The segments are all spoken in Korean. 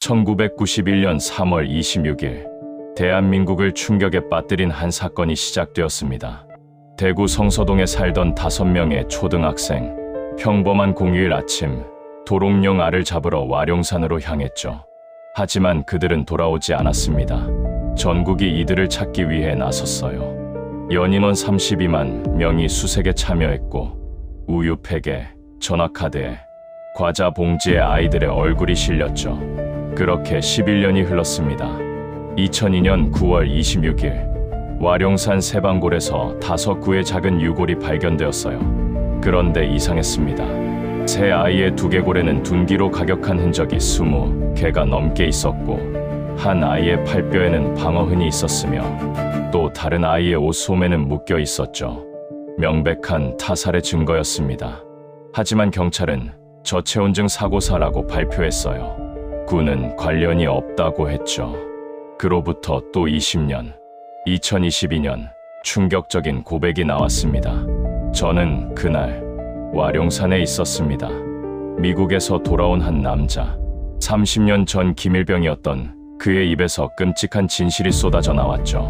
1991년 3월 26일 대한민국을 충격에 빠뜨린 한 사건이 시작되었습니다. 대구 성서동에 살던 5명의 초등학생, 평범한 공휴일 아침 도롱뇽 알을 잡으러 와룡산으로 향했죠. 하지만 그들은 돌아오지 않았습니다. 전국이 이들을 찾기 위해 나섰어요. 연인원 32만 명이 수색에 참여했고 우유팩에, 전화카드에, 과자 봉지에 아이들의 얼굴이 실렸죠. 그렇게 11년이 흘렀습니다. 2002년 9월 26일 와룡산 세방골에서 5구의 작은 유골이 발견되었어요. 그런데 이상했습니다. 세 아이의 두개골에는 둔기로 가격한 흔적이 20개가 넘게 있었고 한 아이의 팔뼈에는 방어흔이 있었으며 또 다른 아이의 옷소매는 묶여 있었죠. 명백한 타살의 증거였습니다. 하지만 경찰은 저체온증 사고사라고 발표했어요. 군은 관련이 없다고 했죠. 그로부터 또 20년, 2022년 충격적인 고백이 나왔습니다. 저는 그날 와룡산에 있었습니다. 미국에서 돌아온 한 남자, 30년 전 김일병이었던 그의 입에서 끔찍한 진실이 쏟아져 나왔죠.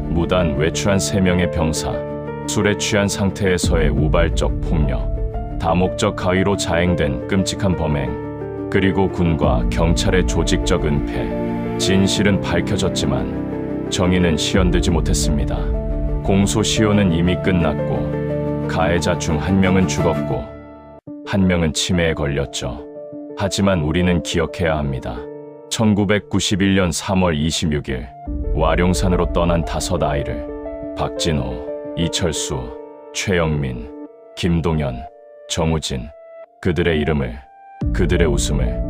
무단 외출한 3명의 병사, 술에 취한 상태에서의 우발적 폭력, 다목적 가위로 자행된 끔찍한 범행, 그리고 군과 경찰의 조직적 은폐. 진실은 밝혀졌지만 정의는 실현되지 못했습니다. 공소시효는 이미 끝났고 가해자 중 1명은 죽었고 1명은 치매에 걸렸죠. 하지만 우리는 기억해야 합니다. 1991년 3월 26일 와룡산으로 떠난 5아이를 박진호, 이철수, 최영민, 김동현, 정우진, 그들의 이름을, 그들의 웃음을,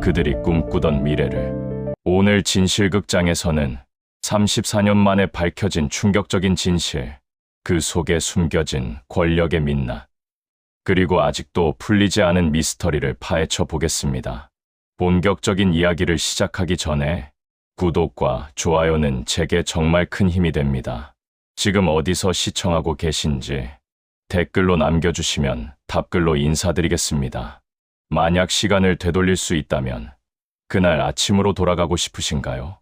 그들이 꿈꾸던 미래를. 오늘 진실극장에서는 34년 만에 밝혀진 충격적인 진실, 그 속에 숨겨진 권력의 민낯, 그리고 아직도 풀리지 않은 미스터리를 파헤쳐 보겠습니다. 본격적인 이야기를 시작하기 전에 구독과 좋아요는 제게 정말 큰 힘이 됩니다. 지금 어디서 시청하고 계신지 댓글로 남겨주시면 답글로 인사드리겠습니다. 만약 시간을 되돌릴 수 있다면 그날 아침으로 돌아가고 싶으신가요?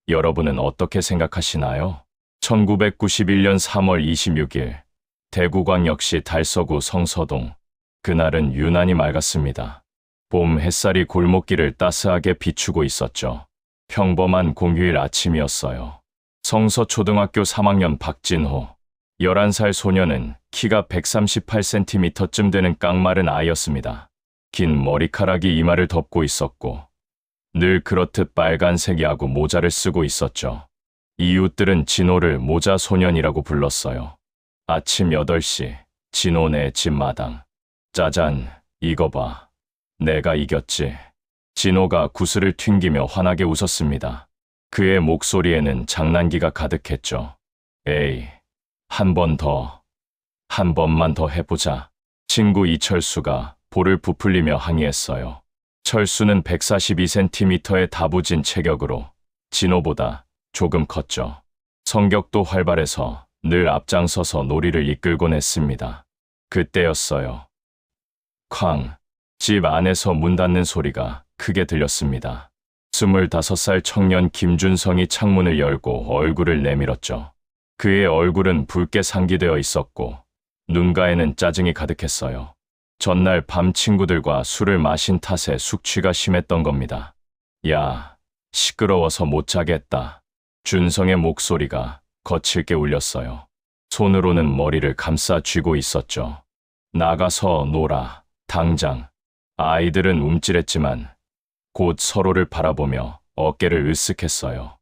여러분은 어떻게 생각하시나요? 1991년 3월 26일 대구광역시 달서구 성서동. 그날은 유난히 맑았습니다. 봄 햇살이 골목길을 따스하게 비추고 있었죠. 평범한 공휴일 아침이었어요. 성서초등학교 3학년 박진호, 11살 소녀는 키가 138cm쯤 되는 깡마른 아이였습니다. 긴 머리카락이 이마를 덮고 있었고 늘 그렇듯 빨간색 야구 모자를 쓰고 있었죠. 이웃들은 진호를 모자 소년이라고 불렀어요. 아침 8시 진호네 집 마당. 짜잔, 이거 봐. 내가 이겼지. 진호가 구슬을 튕기며 환하게 웃었습니다. 그의 목소리에는 장난기가 가득했죠. 에이, 한 번만 더 해보자. 친구 이철수가 볼을 부풀리며 항의했어요. 철수는 142cm의 다부진 체격으로 진호보다 조금 컸죠. 성격도 활발해서 늘 앞장서서 놀이를 이끌곤 했습니다. 그때였어요. 쾅! 집 안에서 문 닫는 소리가 크게 들렸습니다. 25살 청년 김준성이 창문을 열고 얼굴을 내밀었죠. 그의 얼굴은 붉게 상기되어 있었고 눈가에는 짜증이 가득했어요. 전날 밤 친구들과 술을 마신 탓에 숙취가 심했던 겁니다. 야, 시끄러워서 못 자겠다. 준성의 목소리가 거칠게 울렸어요. 손으로는 머리를 감싸 쥐고 있었죠. 나가서 놀아, 당장. 아이들은 움찔했지만 곧 서로를 바라보며 어깨를 으쓱했어요.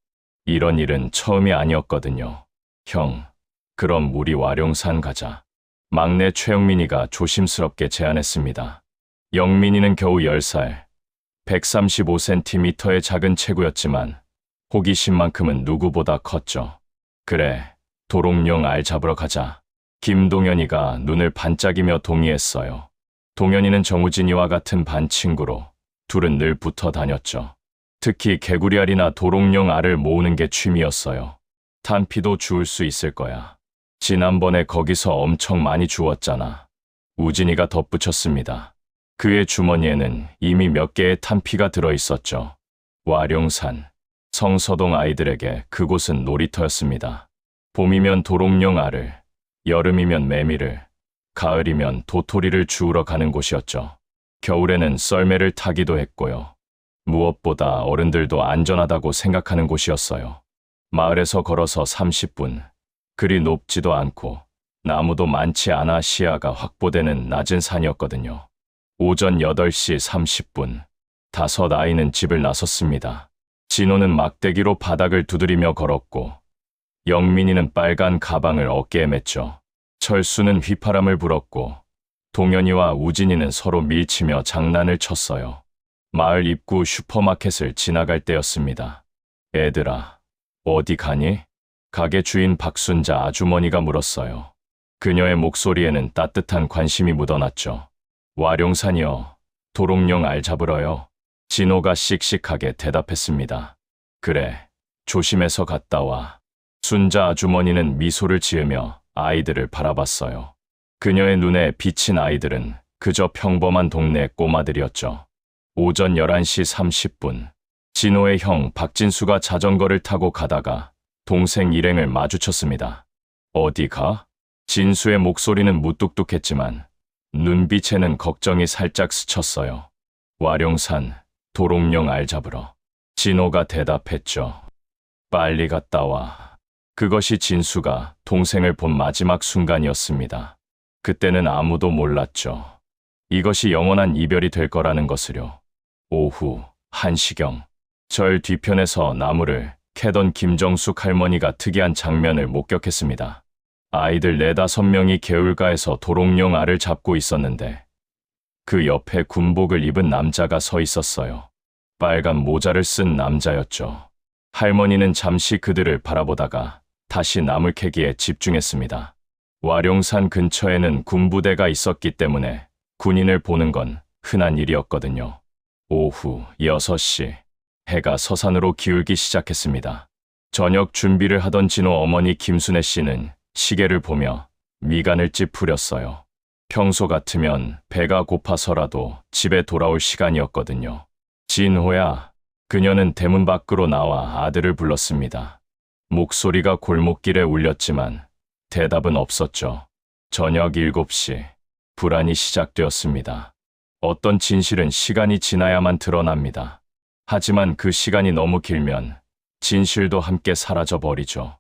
이런 일은 처음이 아니었거든요. 형, 그럼 우리 와룡산 가자. 막내 최영민이가 조심스럽게 제안했습니다. 영민이는 겨우 10살, 135cm의 작은 체구였지만 호기심만큼은 누구보다 컸죠. 그래, 도롱뇽 알 잡으러 가자. 김동현이가 눈을 반짝이며 동의했어요. 동현이는 정우진이와 같은 반 친구로 둘은 늘 붙어 다녔죠. 특히 개구리알이나 도롱뇽 알을 모으는 게 취미였어요. 탄피도 주울 수 있을 거야. 지난번에 거기서 엄청 많이 주웠잖아. 우진이가 덧붙였습니다. 그의 주머니에는 이미 몇 개의 탄피가 들어있었죠. 와룡산, 성서동 아이들에게 그곳은 놀이터였습니다. 봄이면 도롱뇽 알을, 여름이면 메밀을, 가을이면 도토리를 주우러 가는 곳이었죠. 겨울에는 썰매를 타기도 했고요. 무엇보다 어른들도 안전하다고 생각하는 곳이었어요. 마을에서 걸어서 30분, 그리 높지도 않고 나무도 많지 않아 시야가 확보되는 낮은 산이었거든요. 오전 8시 30분, 5 아이는 집을 나섰습니다. 진호는 막대기로 바닥을 두드리며 걸었고 영민이는 빨간 가방을 어깨에 맸죠. 철수는 휘파람을 불었고 동현이와 우진이는 서로 밀치며 장난을 쳤어요. 마을 입구 슈퍼마켓을 지나갈 때였습니다. 애들아, 어디 가니? 가게 주인 박순자 아주머니가 물었어요. 그녀의 목소리에는 따뜻한 관심이 묻어났죠. 와룡산이요. 도롱뇽 알 잡으러요. 진호가 씩씩하게 대답했습니다. 그래, 조심해서 갔다 와. 순자 아주머니는 미소를 지으며 아이들을 바라봤어요. 그녀의 눈에 비친 아이들은 그저 평범한 동네 꼬마들이었죠. 오전 11시 30분, 진호의 형 박진수가 자전거를 타고 가다가 동생 일행을 마주쳤습니다. 어디 가? 진수의 목소리는 무뚝뚝했지만 눈빛에는 걱정이 살짝 스쳤어요. 와룡산, 도롱뇽 알 잡으러. 진호가 대답했죠. 빨리 갔다 와. 그것이 진수가 동생을 본 마지막 순간이었습니다. 그때는 아무도 몰랐죠. 이것이 영원한 이별이 될 거라는 것을요. 오후 1시경, 절 뒤편에서 나무를 캐던 김정숙 할머니가 특이한 장면을 목격했습니다. 아이들 4-5명이 개울가에서 도롱뇽 알을 잡고 있었는데 그 옆에 군복을 입은 남자가 서 있었어요. 빨간 모자를 쓴 남자였죠. 할머니는 잠시 그들을 바라보다가 다시 나물 캐기에 집중했습니다. 와룡산 근처에는 군부대가 있었기 때문에 군인을 보는 건 흔한 일이었거든요. 오후 6시, 해가 서산으로 기울기 시작했습니다. 저녁 준비를 하던 진호 어머니 김순애 씨는 시계를 보며 미간을 찌푸렸어요. 평소 같으면 배가 고파서라도 집에 돌아올 시간이었거든요. 진호야, 그녀는 대문 밖으로 나와 아들을 불렀습니다. 목소리가 골목길에 울렸지만 대답은 없었죠. 저녁 7시, 불안이 시작되었습니다. 어떤 진실은 시간이 지나야만 드러납니다. 하지만 그 시간이 너무 길면 진실도 함께 사라져 버리죠.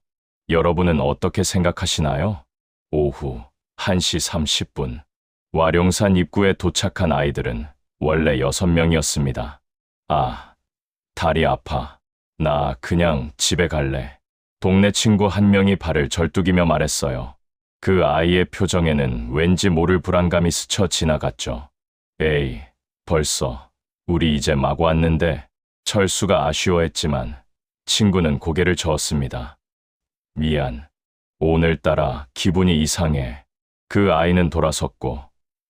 여러분은 어떻게 생각하시나요? 오후 1시 30분, 와룡산 입구에 도착한 아이들은 원래 6명이었습니다. 아, 다리 아파. 나 그냥 집에 갈래. 동네 친구 한 명이 발을 절뚝이며 말했어요. 그 아이의 표정에는 왠지 모를 불안감이 스쳐 지나갔죠. 에이, 벌써 우리 이제 막 왔는데. 철수가 아쉬워했지만 친구는 고개를 저었습니다. 미안. 오늘따라 기분이 이상해. 그 아이는 돌아섰고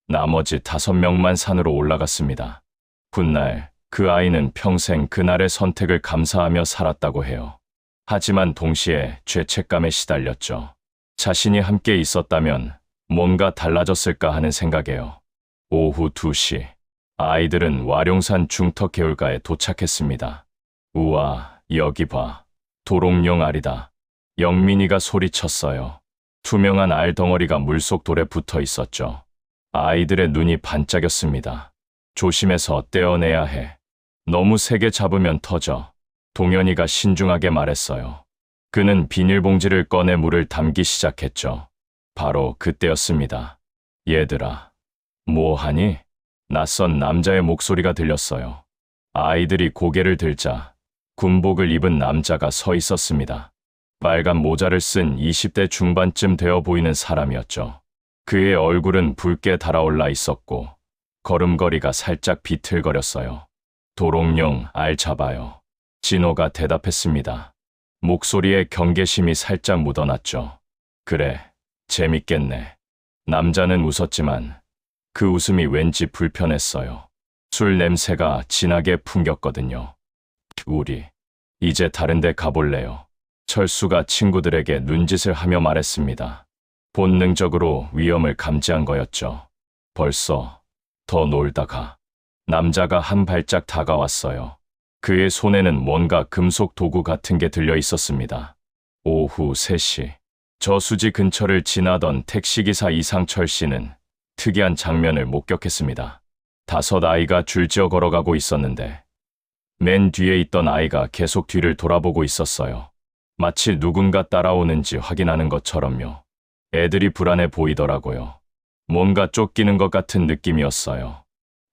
나머지 5명만 산으로 올라갔습니다. 훗날 그 아이는 평생 그날의 선택을 감사하며 살았다고 해요. 하지만 동시에 죄책감에 시달렸죠. 자신이 함께 있었다면 뭔가 달라졌을까 하는 생각에요. 오후 2시, 아이들은 와룡산 중턱 개울가에 도착했습니다. 우와, 여기 봐. 도롱뇽 알이다. 영민이가 소리쳤어요. 투명한 알 덩어리가 물속 돌에 붙어 있었죠. 아이들의 눈이 반짝였습니다. 조심해서 떼어내야 해. 너무 세게 잡으면 터져. 동현이가 신중하게 말했어요. 그는 비닐봉지를 꺼내 물을 담기 시작했죠. 바로 그때였습니다. 얘들아, 뭐하니? 낯선 남자의 목소리가 들렸어요. 아이들이 고개를 들자 군복을 입은 남자가 서 있었습니다. 빨간 모자를 쓴 20대 중반쯤 되어 보이는 사람이었죠. 그의 얼굴은 붉게 달아올라 있었고 걸음걸이가 살짝 비틀거렸어요. 도롱뇽 알 잡아요. 진호가 대답했습니다. 목소리에 경계심이 살짝 묻어났죠. 그래, 재밌겠네. 남자는 웃었지만 그 웃음이 왠지 불편했어요. 술 냄새가 진하게 풍겼거든요. 우리 이제 다른 데 가볼래요. 철수가 친구들에게 눈짓을 하며 말했습니다. 본능적으로 위험을 감지한 거였죠. 벌써 더 놀다가 남자가 한 발짝 다가왔어요. 그의 손에는 뭔가 금속 도구 같은 게 들려 있었습니다. 오후 3시. 저수지 근처를 지나던 택시기사 이상철 씨는 특이한 장면을 목격했습니다. 5 아이가 줄지어 걸어가고 있었는데 맨 뒤에 있던 아이가 계속 뒤를 돌아보고 있었어요. 마치 누군가 따라오는지 확인하는 것처럼요. 애들이 불안해 보이더라고요. 뭔가 쫓기는 것 같은 느낌이었어요.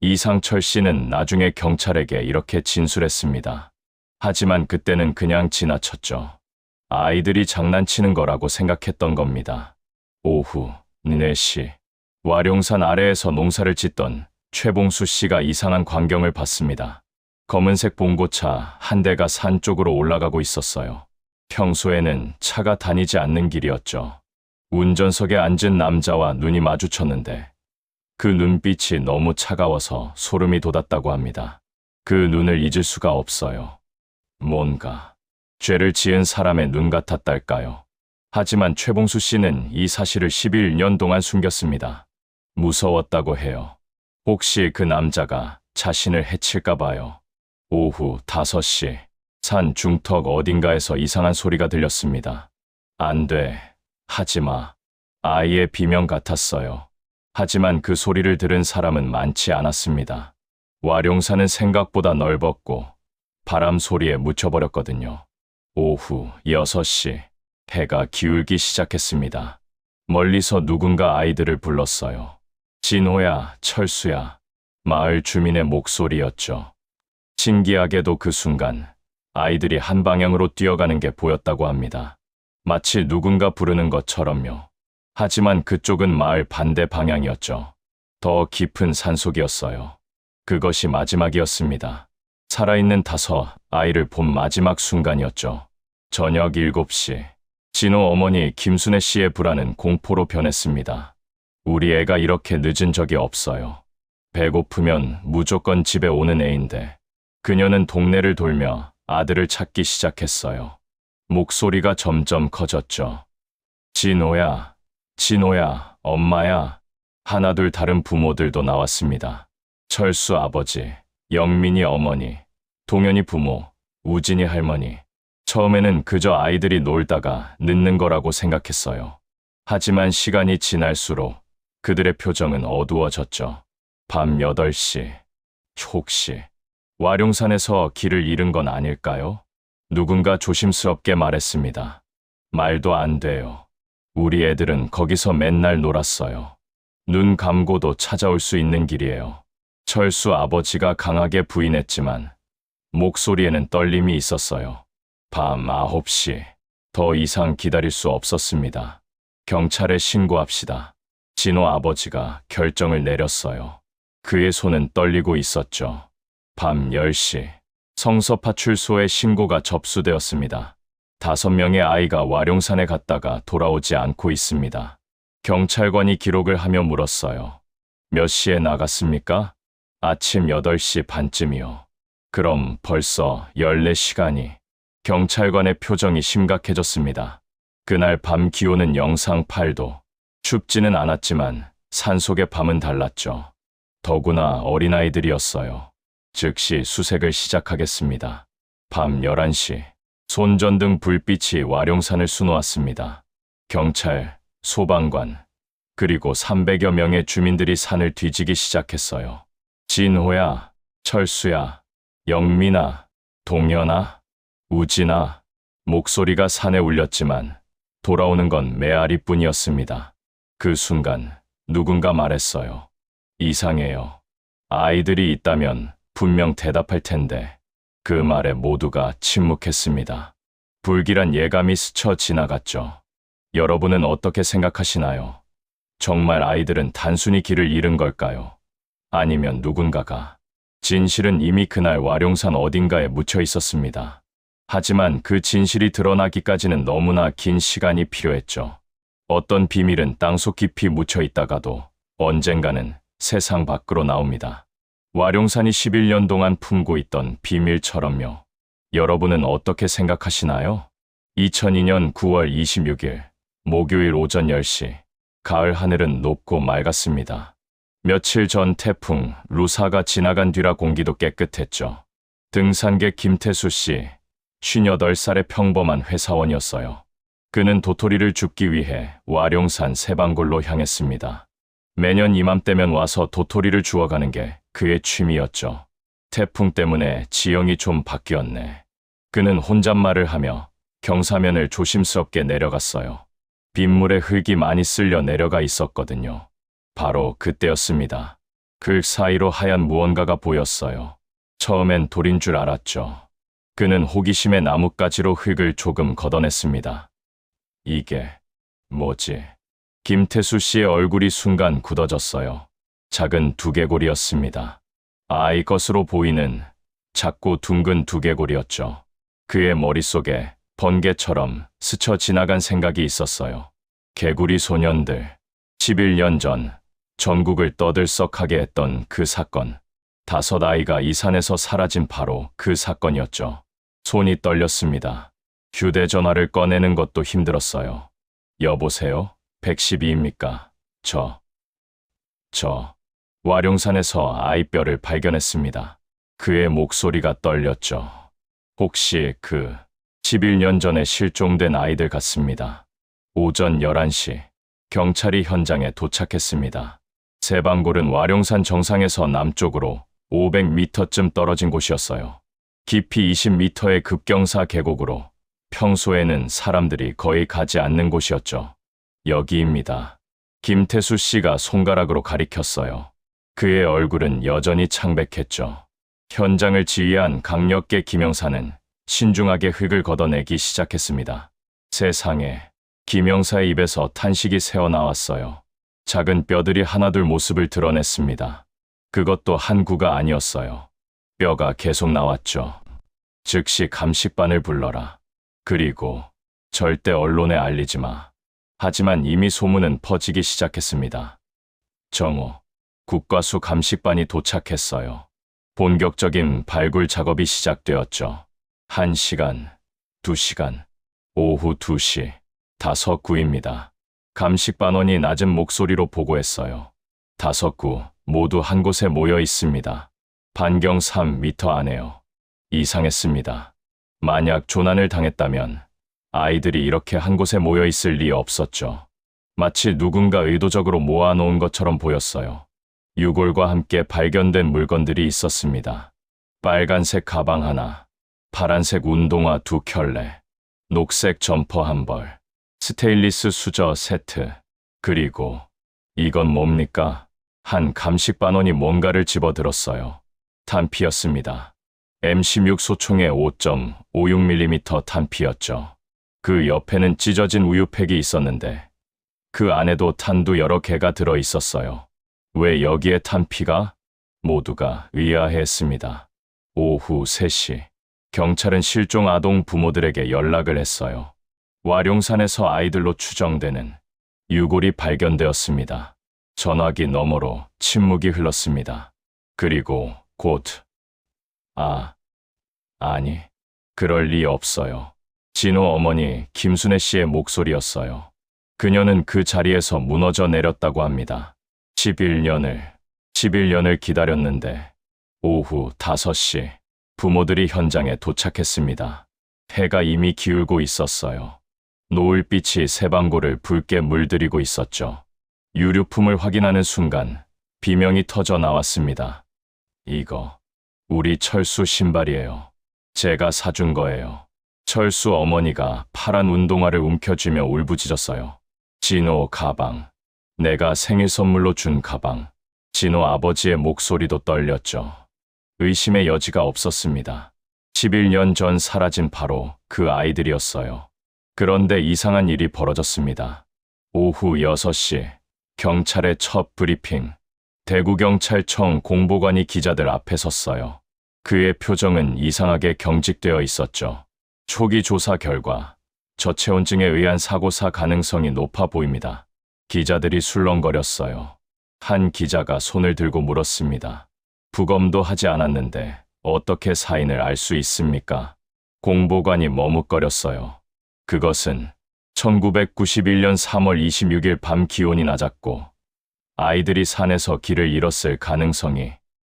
이상철 씨는 나중에 경찰에게 이렇게 진술했습니다. 하지만 그때는 그냥 지나쳤죠. 아이들이 장난치는 거라고 생각했던 겁니다. 오후 4시. 와룡산 아래에서 농사를 짓던 최봉수 씨가 이상한 광경을 봤습니다. 검은색 봉고차 한 대가 산 쪽으로 올라가고 있었어요. 평소에는 차가 다니지 않는 길이었죠. 운전석에 앉은 남자와 눈이 마주쳤는데 그 눈빛이 너무 차가워서 소름이 돋았다고 합니다. 그 눈을 잊을 수가 없어요. 뭔가 죄를 지은 사람의 눈 같았달까요. 하지만 최봉수 씨는 이 사실을 11년 동안 숨겼습니다. 무서웠다고 해요. 혹시 그 남자가 자신을 해칠까 봐요. 오후 5시. 산 중턱 어딘가에서 이상한 소리가 들렸습니다. 안 돼. 하지마. 아이의 비명 같았어요. 하지만 그 소리를 들은 사람은 많지 않았습니다. 와룡산은 생각보다 넓었고 바람 소리에 묻혀버렸거든요. 오후 6시. 해가 기울기 시작했습니다. 멀리서 누군가 아이들을 불렀어요. 진호야, 철수야. 마을 주민의 목소리였죠. 신기하게도 그 순간 아이들이 한 방향으로 뛰어가는 게 보였다고 합니다. 마치 누군가 부르는 것처럼요. 하지만 그쪽은 마을 반대 방향이었죠. 더 깊은 산속이었어요. 그것이 마지막이었습니다. 살아있는 5 아이를 본 마지막 순간이었죠. 저녁 7시. 진호 어머니 김순애 씨의 불안은 공포로 변했습니다. 우리 애가 이렇게 늦은 적이 없어요. 배고프면 무조건 집에 오는 애인데 그녀는 동네를 돌며 아들을 찾기 시작했어요. 목소리가 점점 커졌죠. 진호야, 진호야, 엄마야. 하나둘 다른 부모들도 나왔습니다. 철수 아버지, 영민이 어머니, 동현이 부모, 우진이 할머니. 처음에는 그저 아이들이 놀다가 늦는 거라고 생각했어요. 하지만 시간이 지날수록 그들의 표정은 어두워졌죠. 밤 8시. 혹시 와룡산에서 길을 잃은 건 아닐까요? 누군가 조심스럽게 말했습니다. 말도 안 돼요. 우리 애들은 거기서 맨날 놀았어요. 눈 감고도 찾아올 수 있는 길이에요. 철수 아버지가 강하게 부인했지만 목소리에는 떨림이 있었어요. 밤 9시. 더 이상 기다릴 수 없었습니다. 경찰에 신고합시다. 진호 아버지가 결정을 내렸어요. 그의 손은 떨리고 있었죠. 밤 10시. 성서파출소에 신고가 접수되었습니다. 5명의 아이가 와룡산에 갔다가 돌아오지 않고 있습니다. 경찰관이 기록을 하며 물었어요. 몇 시에 나갔습니까? 아침 8시 반쯤이요. 그럼 벌써 14시간이. 경찰관의 표정이 심각해졌습니다. 그날 밤 기온은 영상 8도. 춥지는 않았지만 산속의 밤은 달랐죠. 더구나 어린아이들이었어요. 즉시 수색을 시작하겠습니다. 밤 11시. 손전등 불빛이 와룡산을 수놓았습니다. 경찰, 소방관, 그리고 300여 명의 주민들이 산을 뒤지기 시작했어요. 진호야, 철수야, 영민아, 동현아, 우진아. 목소리가 산에 울렸지만 돌아오는 건 메아리뿐이었습니다. 그 순간 누군가 말했어요. 이상해요. 아이들이 있다면 분명 대답할 텐데. 그 말에 모두가 침묵했습니다. 불길한 예감이 스쳐 지나갔죠. 여러분은 어떻게 생각하시나요? 정말 아이들은 단순히 길을 잃은 걸까요? 아니면 누군가가? 진실은 이미 그날 와룡산 어딘가에 묻혀 있었습니다. 하지만 그 진실이 드러나기까지는 너무나 긴 시간이 필요했죠. 어떤 비밀은 땅속 깊이 묻혀 있다가도 언젠가는 세상 밖으로 나옵니다. 와룡산이 11년 동안 품고 있던 비밀처럼요. 여러분은 어떻게 생각하시나요? 2002년 9월 26일 목요일 오전 10시. 가을 하늘은 높고 맑았습니다. 며칠 전 태풍 루사가 지나간 뒤라 공기도 깨끗했죠. 등산객 김태수 씨, 58살의 평범한 회사원이었어요. 그는 도토리를 줍기 위해 와룡산 세방골로 향했습니다. 매년 이맘때면 와서 도토리를 주워가는 게 그의 취미였죠. 태풍 때문에 지형이 좀 바뀌었네. 그는 혼잣말을 하며 경사면을 조심스럽게 내려갔어요. 빗물에 흙이 많이 쓸려 내려가 있었거든요. 바로 그때였습니다. 그 사이로 하얀 무언가가 보였어요. 처음엔 돌인 줄 알았죠. 그는 호기심에 나뭇가지로 흙을 조금 걷어냈습니다. 이게 뭐지? 김태수 씨의 얼굴이 순간 굳어졌어요. 작은 두개골이었습니다. 아이 것으로 보이는 작고 둥근 두개골이었죠. 그의 머릿속에 번개처럼 스쳐 지나간 생각이 있었어요. 개구리 소년들, 11년 전 전국을 떠들썩하게 했던 그 사건. 5아이가 이 산에서 사라진 바로 그 사건이었죠. 손이 떨렸습니다. 휴대전화를 꺼내는 것도 힘들었어요. 여보세요? 112입니까? 와룡산에서 아이뼈를 발견했습니다. 그의 목소리가 떨렸죠. 혹시 11년 전에 실종된 아이들 같습니다. 오전 11시, 경찰이 현장에 도착했습니다. 세방골은 와룡산 정상에서 남쪽으로 500m쯤 떨어진 곳이었어요. 깊이 20m의 급경사 계곡으로 평소에는 사람들이 거의 가지 않는 곳이었죠. 여기입니다. 김태수 씨가 손가락으로 가리켰어요. 그의 얼굴은 여전히 창백했죠. 현장을 지휘한 강력계 김영사는 신중하게 흙을 걷어내기 시작했습니다. 세상에, 김영사의 입에서 탄식이 새어나왔어요. 작은 뼈들이 하나둘 모습을 드러냈습니다. 그것도 한 구가 아니었어요. 뼈가 계속 나왔죠. 즉시 감식반을 불러라. 그리고 절대 언론에 알리지 마. 하지만 이미 소문은 퍼지기 시작했습니다. 정오, 국과수 감식반이 도착했어요. 본격적인 발굴 작업이 시작되었죠. 1시간, 2시간, 오후 2시, 5구입니다. 감식반원이 낮은 목소리로 보고했어요. 5구 모두 한 곳에 모여 있습니다. 반경 3m 안에요. 이상했습니다. 만약 조난을 당했다면 아이들이 이렇게 한 곳에 모여 있을 리 없었죠. 마치 누군가 의도적으로 모아놓은 것처럼 보였어요. 유골과 함께 발견된 물건들이 있었습니다. 빨간색 가방 하나, 파란색 운동화 2켤레, 녹색 점퍼 1벌, 스테인리스 수저 세트, 그리고 이건 뭡니까? 한 감식반원이 뭔가를 집어들었어요. 탄피였습니다. M16 소총의 5.56mm 탄피였죠. 그 옆에는 찢어진 우유팩이 있었는데 그 안에도 탄도 여러 개가 들어 있었어요. 왜 여기에 탄피가? 모두가 의아해했습니다. 오후 3시, 경찰은 실종 아동 부모들에게 연락을 했어요. 와룡산에서 아이들로 추정되는 유골이 발견되었습니다. 전화기 너머로 침묵이 흘렀습니다. 그리고 곧, 아니, 그럴 리 없어요. 진호 어머니 김순애 씨의 목소리였어요. 그녀는 그 자리에서 무너져 내렸다고 합니다. 11년을 기다렸는데 오후 5시 부모들이 현장에 도착했습니다. 해가 이미 기울고 있었어요. 노을빛이 세방골을 붉게 물들이고 있었죠. 유류품을 확인하는 순간 비명이 터져 나왔습니다. 이거 우리 철수 신발이에요. 제가 사준 거예요. 철수 어머니가 파란 운동화를 움켜쥐며 울부짖었어요. 진호 가방. 내가 생일 선물로 준 가방. 진호 아버지의 목소리도 떨렸죠. 의심의 여지가 없었습니다. 11년 전 사라진 바로 그 아이들이었어요. 그런데 이상한 일이 벌어졌습니다. 오후 6시, 경찰의 첫 브리핑. 대구경찰청 공보관이 기자들 앞에 섰어요. 그의 표정은 이상하게 경직되어 있었죠. 초기 조사 결과 저체온증에 의한 사고사 가능성이 높아 보입니다. 기자들이 술렁거렸어요. 한 기자가 손을 들고 물었습니다. 부검도 하지 않았는데 어떻게 사인을 알 수 있습니까? 공보관이 머뭇거렸어요. 그것은 1991년 3월 26일 밤 기온이 낮았고 아이들이 산에서 길을 잃었을 가능성이.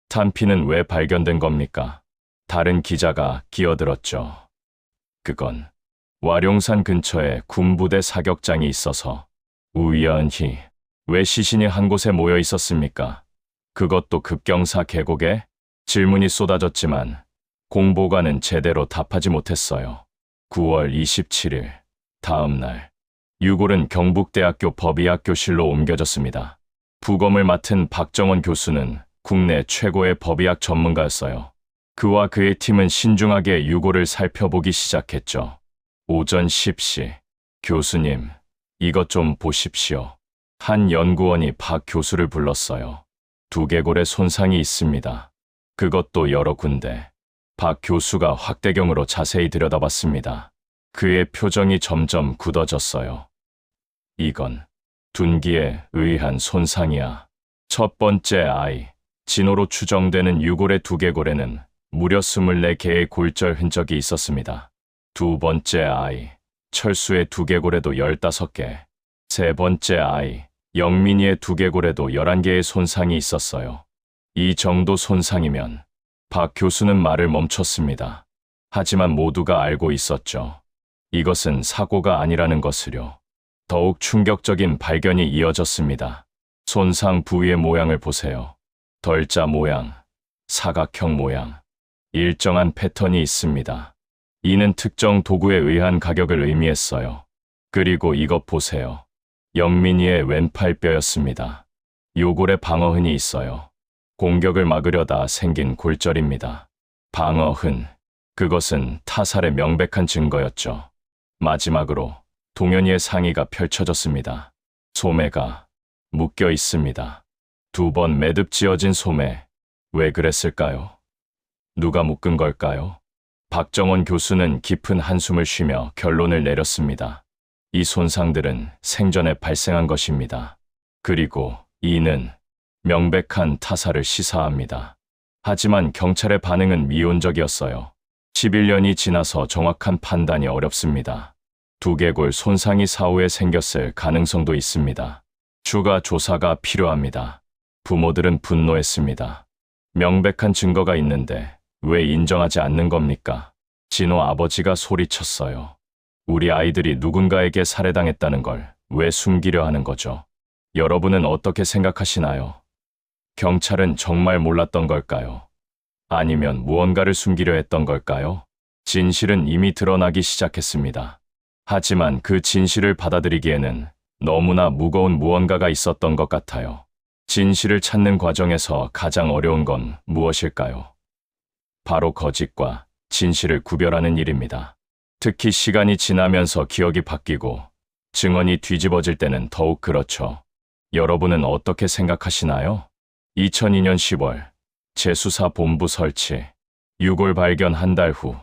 탄피는 왜 발견된 겁니까? 다른 기자가 끼어들었죠. 그건 와룡산 근처에 군부대 사격장이 있어서. 우연히 왜 시신이 한 곳에 모여 있었습니까? 그것도 급경사 계곡에? 질문이 쏟아졌지만 공보관은 제대로 답하지 못했어요. 9월 27일 다음 날 유골은 경북대학교 법의학교실로 옮겨졌습니다. 부검을 맡은 박정원 교수는 국내 최고의 법의학 전문가였어요. 그와 그의 팀은 신중하게 유골을 살펴보기 시작했죠. 오전 10시, 교수님, 이것 좀 보십시오. 한 연구원이 박 교수를 불렀어요. 두개골에 손상이 있습니다. 그것도 여러 군데. 박 교수가 확대경으로 자세히 들여다봤습니다. 그의 표정이 점점 굳어졌어요. 이건 둔기에 의한 손상이야. 첫 번째 아이, 진호로 추정되는 유골의 두개골에는 무려 24개의 골절 흔적이 있었습니다. 두 번째 아이, 철수의 두개골에도 15개. 세 번째 아이, 영민이의 두개골에도 11개의 손상이 있었어요. 이 정도 손상이면 박 교수는 말을 멈췄습니다. 하지만 모두가 알고 있었죠. 이것은 사고가 아니라는 것을요. 더욱 충격적인 발견이 이어졌습니다. 손상 부위의 모양을 보세요. 덜자 모양, 사각형 모양, 일정한 패턴이 있습니다. 이는 특정 도구에 의한 가격을 의미했어요. 그리고 이것 보세요. 영민이의 왼팔 뼈였습니다. 요골에 방어흔이 있어요. 공격을 막으려다 생긴 골절입니다. 방어흔, 그것은 타살의 명백한 증거였죠. 마지막으로 동현이의 상의가 펼쳐졌습니다. 소매가 묶여 있습니다. 2번 매듭 지어진 소매. 왜 그랬을까요? 누가 묶은 걸까요? 박정원 교수는 깊은 한숨을 쉬며 결론을 내렸습니다. 이 손상들은 생전에 발생한 것입니다. 그리고 이는 명백한 타살을 시사합니다. 하지만 경찰의 반응은 미온적이었어요. 11년이 지나서 정확한 판단이 어렵습니다. 두개골 손상이 사후에 생겼을 가능성도 있습니다. 추가 조사가 필요합니다. 부모들은 분노했습니다. 명백한 증거가 있는데 왜 인정하지 않는 겁니까? 진호 아버지가 소리쳤어요. 우리 아이들이 누군가에게 살해당했다는 걸 왜 숨기려 하는 거죠? 여러분은 어떻게 생각하시나요? 경찰은 정말 몰랐던 걸까요? 아니면 무언가를 숨기려 했던 걸까요? 진실은 이미 드러나기 시작했습니다. 하지만 그 진실을 받아들이기에는 너무나 무거운 무언가가 있었던 것 같아요. 진실을 찾는 과정에서 가장 어려운 건 무엇일까요? 바로 거짓과 진실을 구별하는 일입니다. 특히 시간이 지나면서 기억이 바뀌고 증언이 뒤집어질 때는 더욱 그렇죠. 여러분은 어떻게 생각하시나요? 2002년 10월 재수사본부 설치, 유골 발견 한 달 후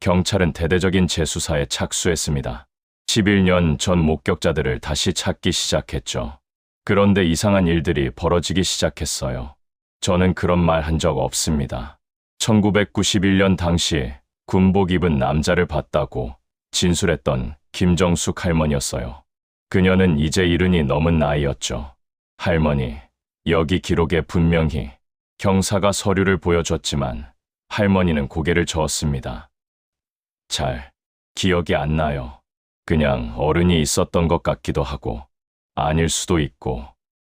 경찰은 대대적인 재수사에 착수했습니다. 11년 전 목격자들을 다시 찾기 시작했죠. 그런데 이상한 일들이 벌어지기 시작했어요. 저는 그런 말 한 적 없습니다. 1991년 당시 군복 입은 남자를 봤다고 진술했던 김정숙 할머니였어요. 그녀는 이제 70이 넘은 나이였죠. 할머니, 여기 기록에 분명히 경사가 서류를 보여줬지만 할머니는 고개를 저었습니다. 잘 기억이 안 나요. 그냥 어른이 있었던 것 같기도 하고 아닐 수도 있고.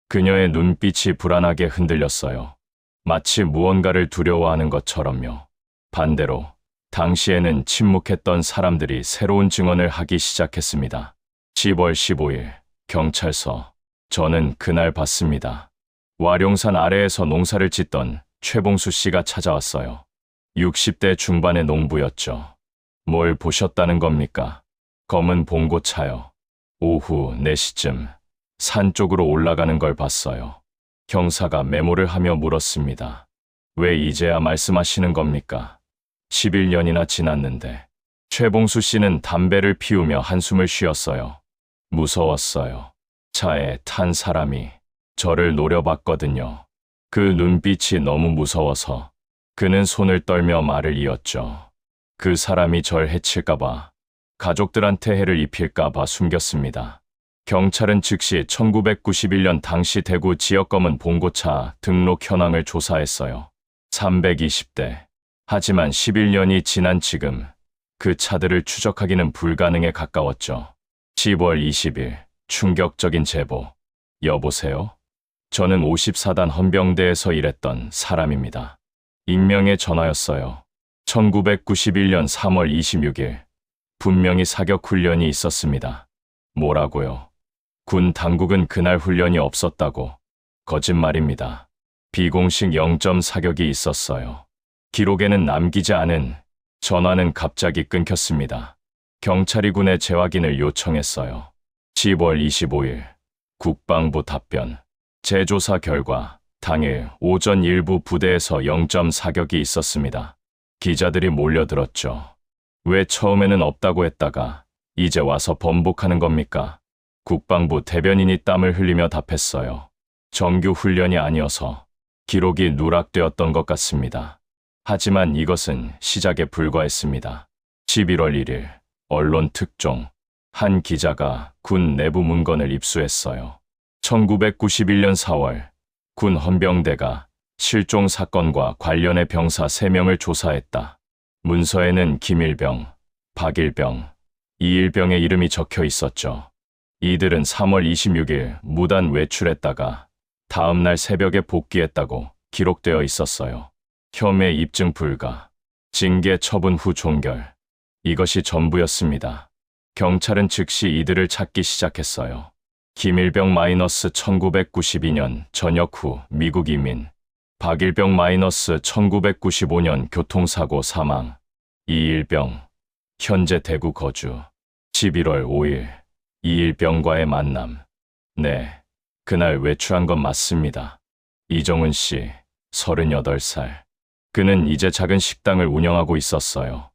그녀의 눈빛이 불안하게 흔들렸어요. 마치 무언가를 두려워하는 것처럼요. 반대로 당시에는 침묵했던 사람들이 새로운 증언을 하기 시작했습니다. 10월 15일 경찰서. 저는 그날 봤습니다. 와룡산 아래에서 농사를 짓던 최봉수 씨가 찾아왔어요. 60대 중반의 농부였죠. 뭘 보셨다는 겁니까? 검은 봉고차요. 오후 4시쯤 산 쪽으로 올라가는 걸 봤어요. 경사가 메모를 하며 물었습니다. 왜 이제야 말씀하시는 겁니까? 11년이나 지났는데. 최봉수 씨는 담배를 피우며 한숨을 쉬었어요. 무서웠어요. 차에 탄 사람이 저를 노려봤거든요. 그 눈빛이 너무 무서워서 그는 손을 떨며 말을 이었죠. 그 사람이 절 해칠까봐, 가족들한테 해를 입힐까봐 숨겼습니다. 경찰은 즉시 1991년 당시 대구 지역 검은 봉고차 등록 현황을 조사했어요. 320대, 하지만 11년이 지난 지금 그 차들을 추적하기는 불가능에 가까웠죠. 10월 20일 충격적인 제보. 여보세요? 저는 54단 헌병대에서 일했던 사람입니다. 익명의 전화였어요. 1991년 3월 26일 분명히 사격 훈련이 있었습니다. 뭐라고요? 군 당국은 그날 훈련이 없었다고. 거짓말입니다. 비공식 0점 사격이 있었어요. 기록에는 남기지 않은. 전화는 갑자기 끊겼습니다. 경찰이 군에 재확인을 요청했어요. 10월 25일 국방부 답변. 재조사 결과 당일 오전 일부 부대에서 0점 사격이 있었습니다. 기자들이 몰려들었죠. 왜 처음에는 없다고 했다가 이제 와서 번복하는 겁니까? 국방부 대변인이 땀을 흘리며 답했어요. 정규 훈련이 아니어서 기록이 누락되었던 것 같습니다. 하지만 이것은 시작에 불과했습니다. 11월 1일 언론 특종. 한 기자가 군 내부 문건을 입수했어요. 1991년 4월 군 헌병대가 실종 사건과 관련해 병사 3명을 조사했다. 문서에는 김일병, 박일병, 이일병의 이름이 적혀 있었죠. 이들은 3월 26일 무단 외출했다가 다음 날 새벽에 복귀했다고 기록되어 있었어요. 혐의 입증 불가, 징계 처분 후 종결. 이것이 전부였습니다. 경찰은 즉시 이들을 찾기 시작했어요. 김일병 -1992년 전역 후 미국 이민, 박일병 -1995년 교통사고 사망, 이일병 현재 대구 거주. 11월 5일 이일병과의 만남. 네, 그날 외출한 건 맞습니다. 이정은 씨, 38살. 그는 이제 작은 식당을 운영하고 있었어요.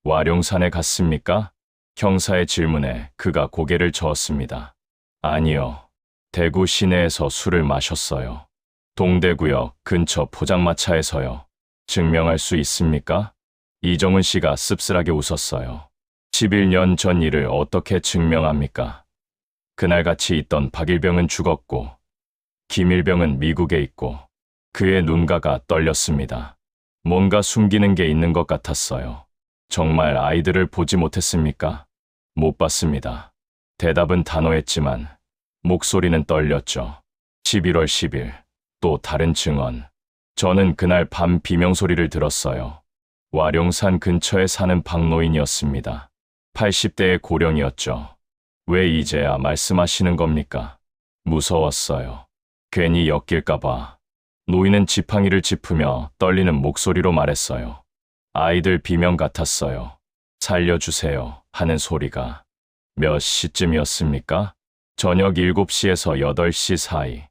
와룡산에 갔습니까? 형사의 질문에 그가 고개를 저었습니다. 아니요. 대구 시내에서 술을 마셨어요. 동대구역 근처 포장마차에서요. 증명할 수 있습니까? 이정은 씨가 씁쓸하게 웃었어요. 11년 전 일을 어떻게 증명합니까? 그날 같이 있던 박일병은 죽었고 김일병은 미국에 있고 그의 눈가가 떨렸습니다. 뭔가 숨기는 게 있는 것 같았어요. 정말 아이들을 보지 못했습니까? 못 봤습니다. 대답은 단호했지만 목소리는 떨렸죠. 11월 10일 또 다른 증언. 저는 그날 밤 비명소리를 들었어요. 와룡산 근처에 사는 박노인이었습니다. 80대의 고령이었죠. 왜 이제야 말씀하시는 겁니까? 무서웠어요. 괜히 엮일까봐. 노인은 지팡이를 짚으며 떨리는 목소리로 말했어요. 아이들 비명 같았어요. 살려주세요 하는 소리가. 몇 시쯤이었습니까? 저녁 7시에서 8시 사이.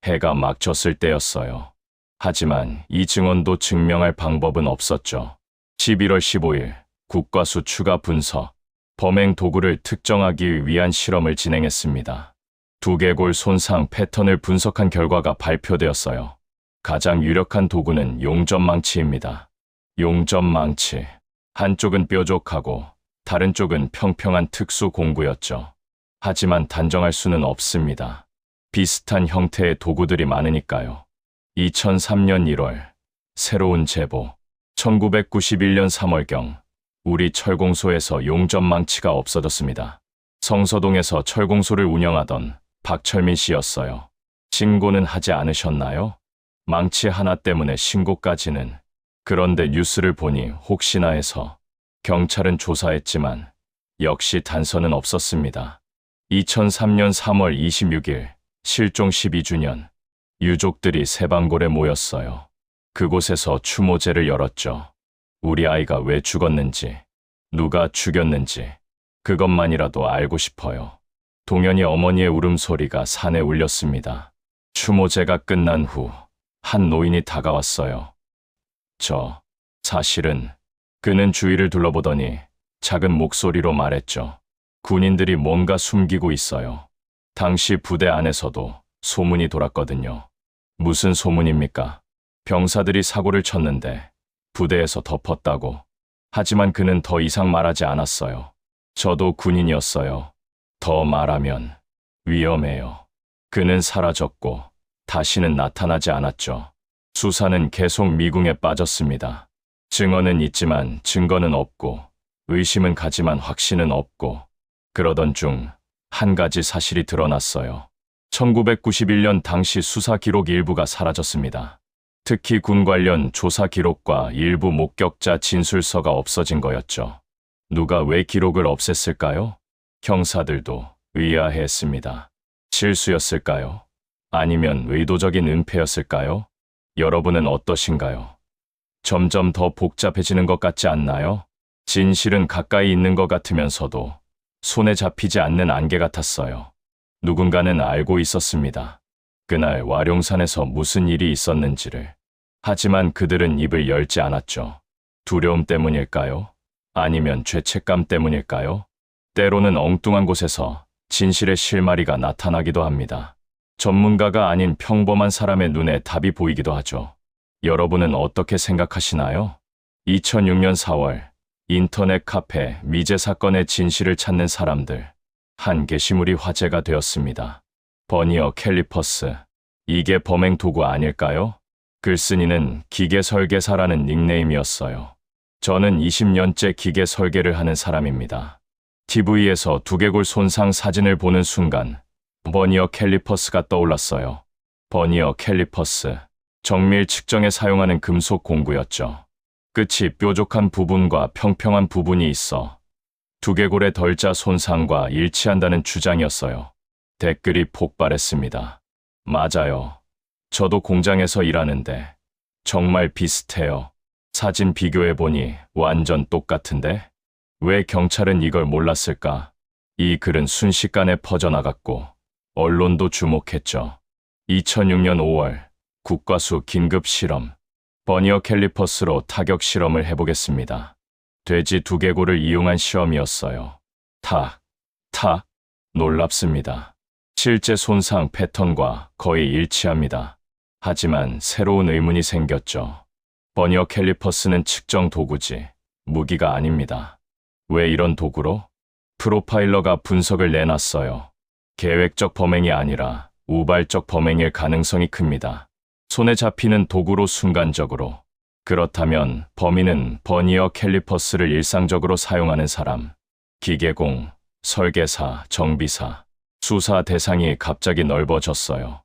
해가 막 졌을 때였어요. 하지만 이 증언도 증명할 방법은 없었죠. 11월 15일 국과수 추가 분석. 범행 도구를 특정하기 위한 실험을 진행했습니다. 두개골 손상 패턴을 분석한 결과가 발표되었어요. 가장 유력한 도구는 용접망치입니다. 용접망치. 한쪽은 뾰족하고 다른 쪽은 평평한 특수 공구였죠. 하지만 단정할 수는 없습니다. 비슷한 형태의 도구들이 많으니까요. 2003년 1월 새로운 제보. 1991년 3월경 우리 철공소에서 용접망치가 없어졌습니다. 성서동에서 철공소를 운영하던 박철민 씨였어요. 신고는 하지 않으셨나요? 망치 하나 때문에 신고까지는. 그런데 뉴스를 보니 혹시나 해서 경찰은 조사했지만 역시 단서는 없었습니다. 2003년 3월 26일 실종 12주년. 유족들이 세방골에 모였어요. 그곳에서 추모제를 열었죠. 우리 아이가 왜 죽었는지, 누가 죽였는지 그것만이라도 알고 싶어요. 동현이 어머니의 울음소리가 산에 울렸습니다. 추모제가 끝난 후 한 노인이 다가왔어요. 사실은. 그는 주위를 둘러보더니 작은 목소리로 말했죠. 군인들이 뭔가 숨기고 있어요. 당시 부대 안에서도 소문이 돌았거든요. 무슨 소문입니까? 병사들이 사고를 쳤는데 부대에서 덮었다고. 하지만 그는 더 이상 말하지 않았어요. 저도 군인이었어요. 더 말하면 위험해요. 그는 사라졌고 다시는 나타나지 않았죠. 수사는 계속 미궁에 빠졌습니다. 증언은 있지만 증거는 없고, 의심은 가지만 확신은 없고, 그러던 중 한 가지 사실이 드러났어요. 1991년 당시 수사 기록 일부가 사라졌습니다. 특히 군 관련 조사 기록과 일부 목격자 진술서가 없어진 거였죠. 누가 왜 기록을 없앴을까요? 형사들도 의아해했습니다. 실수였을까요? 아니면 의도적인 은폐였을까요? 여러분은 어떠신가요? 점점 더 복잡해지는 것 같지 않나요? 진실은 가까이 있는 것 같으면서도 손에 잡히지 않는 안개 같았어요. 누군가는 알고 있었습니다. 그날 와룡산에서 무슨 일이 있었는지를. 하지만 그들은 입을 열지 않았죠. 두려움 때문일까요? 아니면 죄책감 때문일까요? 때로는 엉뚱한 곳에서 진실의 실마리가 나타나기도 합니다. 전문가가 아닌 평범한 사람의 눈에 답이 보이기도 하죠. 여러분은 어떻게 생각하시나요? 2006년 4월 인터넷 카페 미제 사건의 진실을 찾는 사람들. 한 게시물이 화제가 되었습니다. 버니어 캘리퍼스. 이게 범행 도구 아닐까요? 글쓴이는 기계 설계사라는 닉네임이었어요. 저는 20년째 기계 설계를 하는 사람입니다. TV에서 두개골 손상 사진을 보는 순간 버니어 캘리퍼스가 떠올랐어요. 버니어 캘리퍼스. 정밀 측정에 사용하는 금속 공구였죠. 끝이 뾰족한 부분과 평평한 부분이 있어 두개골의 덜자 손상과 일치한다는 주장이었어요. 댓글이 폭발했습니다. 맞아요. 저도 공장에서 일하는데 정말 비슷해요. 사진 비교해보니 완전 똑같은데? 왜 경찰은 이걸 몰랐을까? 이 글은 순식간에 퍼져나갔고 언론도 주목했죠. 2006년 5월 국과수 긴급 실험. 버니어 캘리퍼스로 타격 실험을 해보겠습니다. 돼지 두개골을 이용한 시험이었어요. 탁, 탁. 놀랍습니다. 실제 손상 패턴과 거의 일치합니다. 하지만 새로운 의문이 생겼죠. 버니어 캘리퍼스는 측정 도구지 무기가 아닙니다. 왜 이런 도구로? 프로파일러가 분석을 내놨어요. 계획적 범행이 아니라 우발적 범행일 가능성이 큽니다. 손에 잡히는 도구로 순간적으로. 그렇다면 범인은 버니어 캘리퍼스를 일상적으로 사용하는 사람, 기계공, 설계사, 정비사, 수사 대상이 갑자기 넓어졌어요.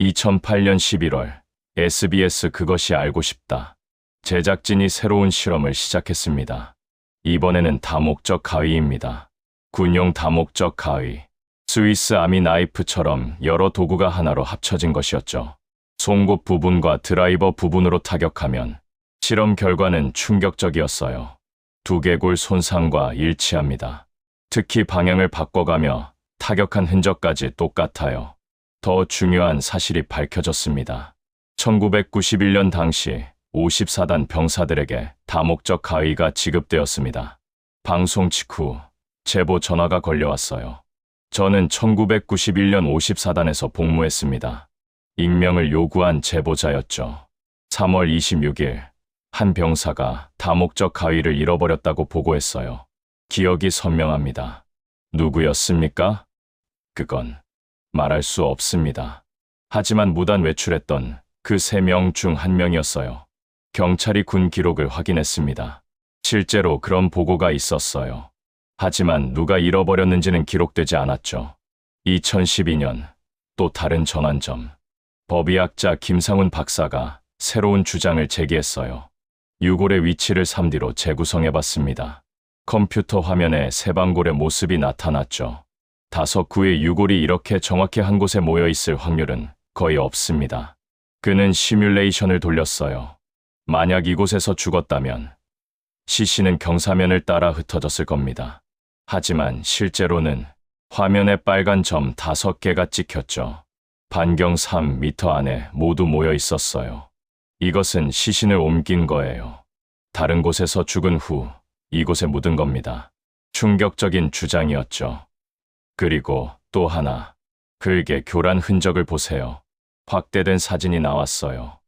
2008년 11월 SBS 그것이 알고 싶다. 제작진이 새로운 실험을 시작했습니다. 이번에는 다목적 가위입니다. 군용 다목적 가위. 스위스 아미 나이프처럼 여러 도구가 하나로 합쳐진 것이었죠. 송곳 부분과 드라이버 부분으로 타격하면 실험 결과는 충격적이었어요. 두개골 손상과 일치합니다. 특히 방향을 바꿔가며 타격한 흔적까지 똑같아요. 더 중요한 사실이 밝혀졌습니다. 1991년 당시 54단 병사들에게 다목적 가위가 지급되었습니다. 방송 직후 제보 전화가 걸려왔어요. 저는 1991년 54단에서 복무했습니다. 익명을 요구한 제보자였죠. 3월 26일 한 병사가 다목적 가위를 잃어버렸다고 보고했어요. 기억이 선명합니다. 누구였습니까? 그건 말할 수 없습니다. 하지만 무단 외출했던 그 3명 중 1명이었어요. 경찰이 군 기록을 확인했습니다. 실제로 그런 보고가 있었어요. 하지만 누가 잃어버렸는지는 기록되지 않았죠. 2012년 또 다른 전환점. 법의학자 김상훈 박사가 새로운 주장을 제기했어요. 유골의 위치를 3D로 재구성해봤습니다. 컴퓨터 화면에 세방골의 모습이 나타났죠. 5구의 유골이 이렇게 정확히 한 곳에 모여 있을 확률은 거의 없습니다. 그는 시뮬레이션을 돌렸어요. 만약 이곳에서 죽었다면 시신은 경사면을 따라 흩어졌을 겁니다. 하지만 실제로는 화면에 빨간 점 5개가 찍혔죠. 반경 3m 안에 모두 모여 있었어요. 이것은 시신을 옮긴 거예요. 다른 곳에서 죽은 후 이곳에 묻은 겁니다. 충격적인 주장이었죠. 그리고 또 하나, 글개 교란 흔적을 보세요. 확대된 사진이 나왔어요.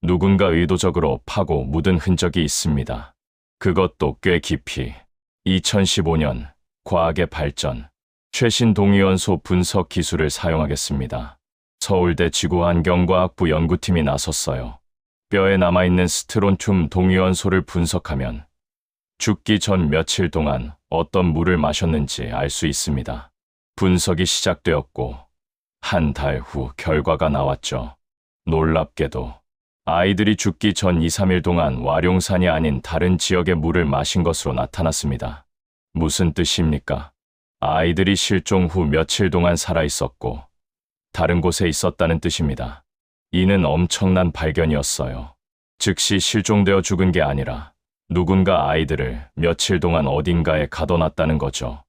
누군가 의도적으로 파고 묻은 흔적이 있습니다. 그것도 꽤 깊이. 2015년 과학의 발전. 최신 동위원소 분석 기술을 사용하겠습니다. 서울대 지구환경과학부 연구팀이 나섰어요. 뼈에 남아있는 스트론튬 동위원소를 분석하면 죽기 전 며칠 동안 어떤 물을 마셨는지 알 수 있습니다. 분석이 시작되었고 한 달 후 결과가 나왔죠. 놀랍게도 아이들이 죽기 전 2, 3일 동안 와룡산이 아닌 다른 지역의 물을 마신 것으로 나타났습니다. 무슨 뜻입니까? 아이들이 실종 후 며칠 동안 살아있었고 다른 곳에 있었다는 뜻입니다. 이는 엄청난 발견이었어요. 즉시 실종되어 죽은 게 아니라 누군가 아이들을 며칠 동안 어딘가에 가둬놨다는 거죠.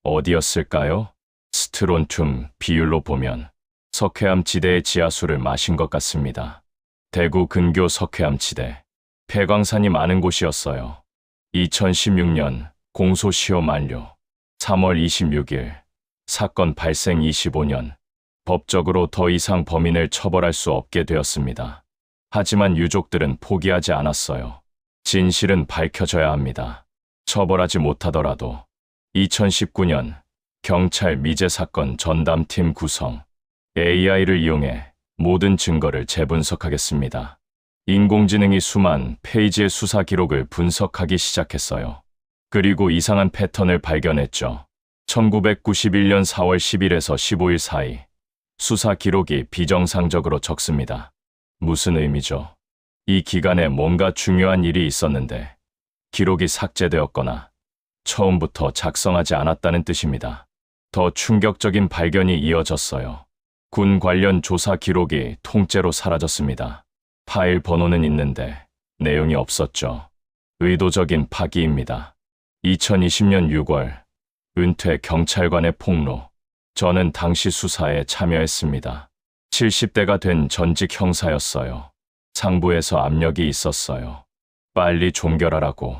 어디였을까요? 스트론튬 비율로 보면 석회암 지대의 지하수를 마신 것 같습니다. 대구 근교 석회암 지대, 폐광산이 많은 곳이었어요. 2016년 공소시효 만료, 3월 26일, 사건 발생 25년, 법적으로 더 이상 범인을 처벌할 수 없게 되었습니다. 하지만 유족들은 포기하지 않았어요. 진실은 밝혀져야 합니다. 처벌하지 못하더라도 2019년 경찰 미제 사건 전담팀 구성, AI를 이용해 모든 증거를 재분석하겠습니다. 인공지능이 수만 페이지의 수사 기록을 분석하기 시작했어요. 그리고 이상한 패턴을 발견했죠. 1991년 4월 10일에서 15일 사이 수사 기록이 비정상적으로 적습니다. 무슨 의미죠? 이 기간에 뭔가 중요한 일이 있었는데 기록이 삭제되었거나 처음부터 작성하지 않았다는 뜻입니다. 더 충격적인 발견이 이어졌어요. 군 관련 조사 기록이 통째로 사라졌습니다. 파일 번호는 있는데 내용이 없었죠. 의도적인 파기입니다. 2020년 6월 은퇴 경찰관의 폭로. 저는 당시 수사에 참여했습니다. 70대가 된 전직 형사였어요. 상부에서 압력이 있었어요. 빨리 종결하라고.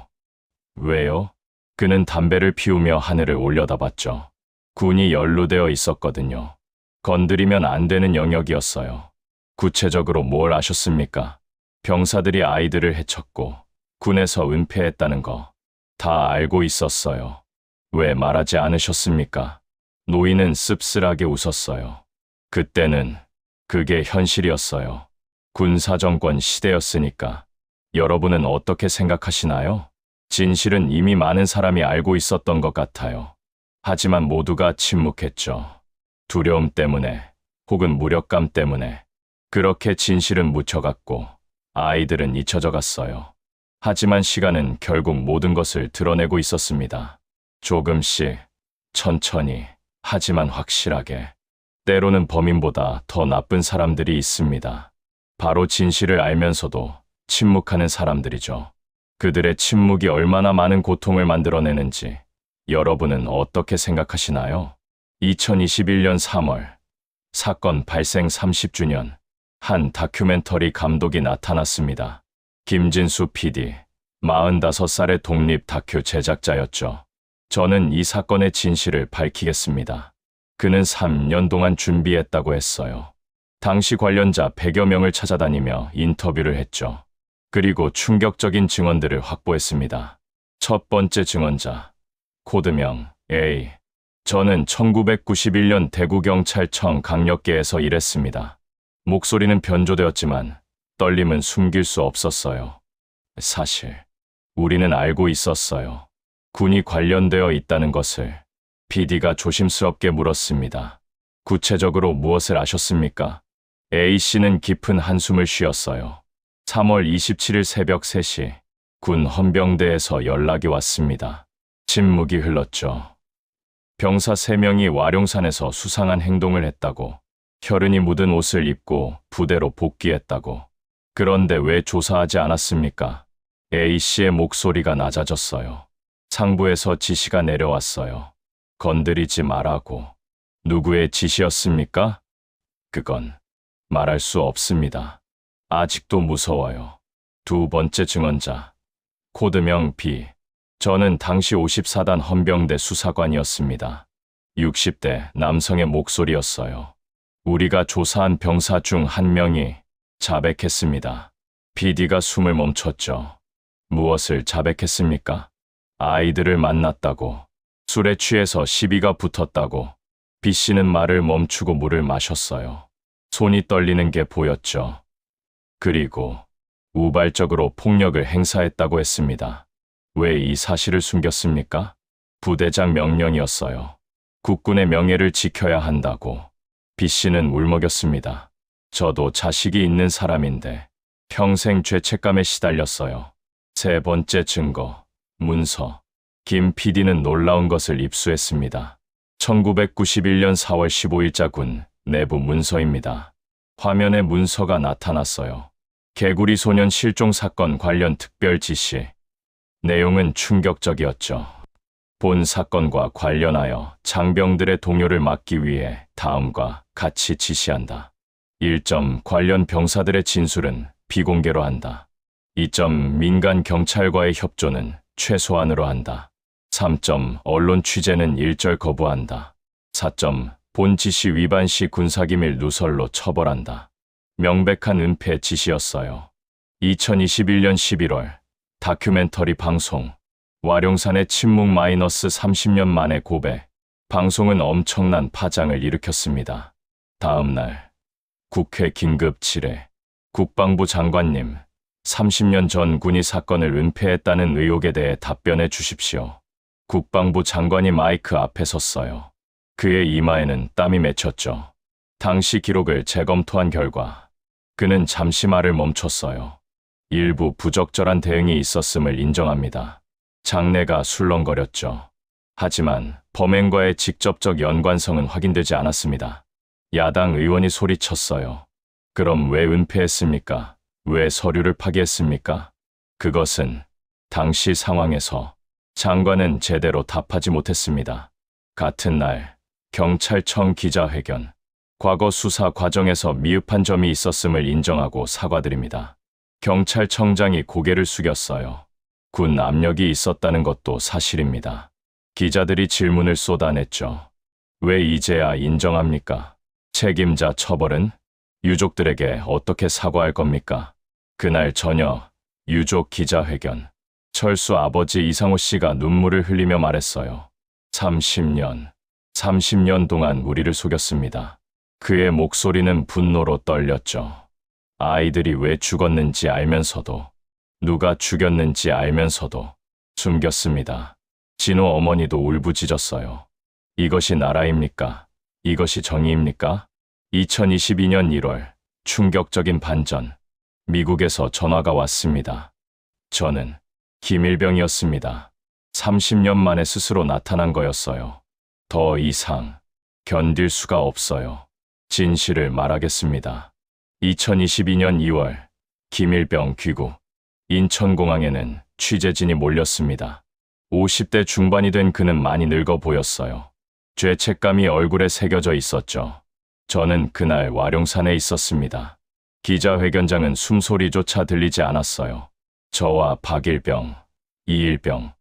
왜요? 그는 담배를 피우며 하늘을 올려다봤죠. 군이 연루되어 있었거든요. 건드리면 안 되는 영역이었어요. 구체적으로 뭘 아셨습니까? 병사들이 아이들을 해쳤고 군에서 은폐했다는 거 다 알고 있었어요. 왜 말하지 않으셨습니까? 노인은 씁쓸하게 웃었어요. 그때는 그게 현실이었어요. 군사정권 시대였으니까. 여러분은 어떻게 생각하시나요? 진실은 이미 많은 사람이 알고 있었던 것 같아요. 하지만 모두가 침묵했죠. 두려움 때문에 혹은 무력감 때문에. 그렇게 진실은 묻혀갔고 아이들은 잊혀져 갔어요. 하지만 시간은 결국 모든 것을 드러내고 있었습니다. 조금씩, 천천히, 하지만 확실하게. 때로는 범인보다 더 나쁜 사람들이 있습니다. 바로 진실을 알면서도 침묵하는 사람들이죠. 그들의 침묵이 얼마나 많은 고통을 만들어내는지 여러분은 어떻게 생각하시나요? 2021년 3월, 사건 발생 30주년, 한 다큐멘터리 감독이 나타났습니다. 김진수 PD, 45살의 독립 다큐 제작자였죠. 저는 이 사건의 진실을 밝히겠습니다. 그는 3년 동안 준비했다고 했어요. 당시 관련자 100여 명을 찾아다니며 인터뷰를 했죠. 그리고 충격적인 증언들을 확보했습니다. 첫 번째 증언자, 코드명 A. 저는 1991년 대구경찰청 강력계에서 일했습니다. 목소리는 변조되었지만 떨림은 숨길 수 없었어요. 사실 우리는 알고 있었어요. 군이 관련되어 있다는 것을. PD가 조심스럽게 물었습니다. 구체적으로 무엇을 아셨습니까? A씨는 깊은 한숨을 쉬었어요. 3월 27일 새벽 3시 군 헌병대에서 연락이 왔습니다. 침묵이 흘렀죠. 병사 3명이 와룡산에서 수상한 행동을 했다고. 혈흔이 묻은 옷을 입고 부대로 복귀했다고. 그런데 왜 조사하지 않았습니까? A씨의 목소리가 낮아졌어요. 상부에서 지시가 내려왔어요. 건드리지 말라고. 누구의 지시였습니까? 그건 말할 수 없습니다. 아직도 무서워요. 두 번째 증언자, 코드명 B. 저는 당시 54단 헌병대 수사관이었습니다. 60대 남성의 목소리였어요. 우리가 조사한 병사 중 한 명이 자백했습니다. PD가 숨을 멈췄죠. 무엇을 자백했습니까? 아이들을 만났다고. 술에 취해서 시비가 붙었다고. B씨는 말을 멈추고 물을 마셨어요. 손이 떨리는 게 보였죠. 그리고 우발적으로 폭력을 행사했다고 했습니다. 왜 이 사실을 숨겼습니까? 부대장 명령이었어요. 국군의 명예를 지켜야 한다고. B씨는 울먹였습니다. 저도 자식이 있는 사람인데 평생 죄책감에 시달렸어요. 세 번째 증거, 문서. 김 PD는 놀라운 것을 입수했습니다. 1991년 4월 15일자 군 내부 문서입니다. 화면에 문서가 나타났어요. 개구리 소년 실종 사건 관련 특별 지시. 내용은 충격적이었죠. 본 사건과 관련하여 장병들의 동요를 막기 위해 다음과 같이 지시한다. 1점 관련 병사들의 진술은 비공개로 한다. 2점 민간 경찰과의 협조는 최소한으로 한다. 3점 언론 취재는 일절 거부한다. 4점 본 지시 위반 시 군사기밀 누설로 처벌한다. 명백한 은폐 지시였어요. 2021년 11월 다큐멘터리 방송 와룡산의 침묵 -30년 만의 고백. 방송은 엄청난 파장을 일으켰습니다. 다음 날 국회 긴급 질의. 국방부 장관님, 30년 전 군이 사건을 은폐했다는 의혹에 대해 답변해 주십시오. 국방부 장관이 마이크 앞에 섰어요. 그의 이마에는 땀이 맺혔죠. 당시 기록을 재검토한 결과 그는 잠시 말을 멈췄어요. 일부 부적절한 대응이 있었음을 인정합니다. 장내가 술렁거렸죠. 하지만 범행과의 직접적 연관성은 확인되지 않았습니다. 야당 의원이 소리쳤어요. 그럼 왜 은폐했습니까? 왜 서류를 파기했습니까? 그것은 당시 상황에서 장관은 제대로 답하지 못했습니다. 같은 날 경찰청 기자회견. 과거 수사 과정에서 미흡한 점이 있었음을 인정하고 사과드립니다. 경찰청장이 고개를 숙였어요. 군 압력이 있었다는 것도 사실입니다. 기자들이 질문을 쏟아냈죠. 왜 이제야 인정합니까? 책임자 처벌은? 유족들에게 어떻게 사과할 겁니까? 그날 저녁 유족 기자회견. 철수 아버지 이상호 씨가 눈물을 흘리며 말했어요. 30년 동안 우리를 속였습니다. 그의 목소리는 분노로 떨렸죠. 아이들이 왜 죽었는지 알면서도, 누가 죽였는지 알면서도 숨겼습니다. 진호 어머니도 울부짖었어요. 이것이 나라입니까? 이것이 정의입니까? 2022년 1월 충격적인 반전. 미국에서 전화가 왔습니다. 저는 김일병이었습니다. 30년 만에 스스로 나타난 거였어요. 더 이상 견딜 수가 없어요. 진실을 말하겠습니다. 2022년 2월 김일병 귀국. 인천공항에는 취재진이 몰렸습니다. 50대 중반이 된 그는 많이 늙어 보였어요. 죄책감이 얼굴에 새겨져 있었죠. 저는 그날 와룡산에 있었습니다. 기자회견장은 숨소리조차 들리지 않았어요. 저와 박일병, 이일병,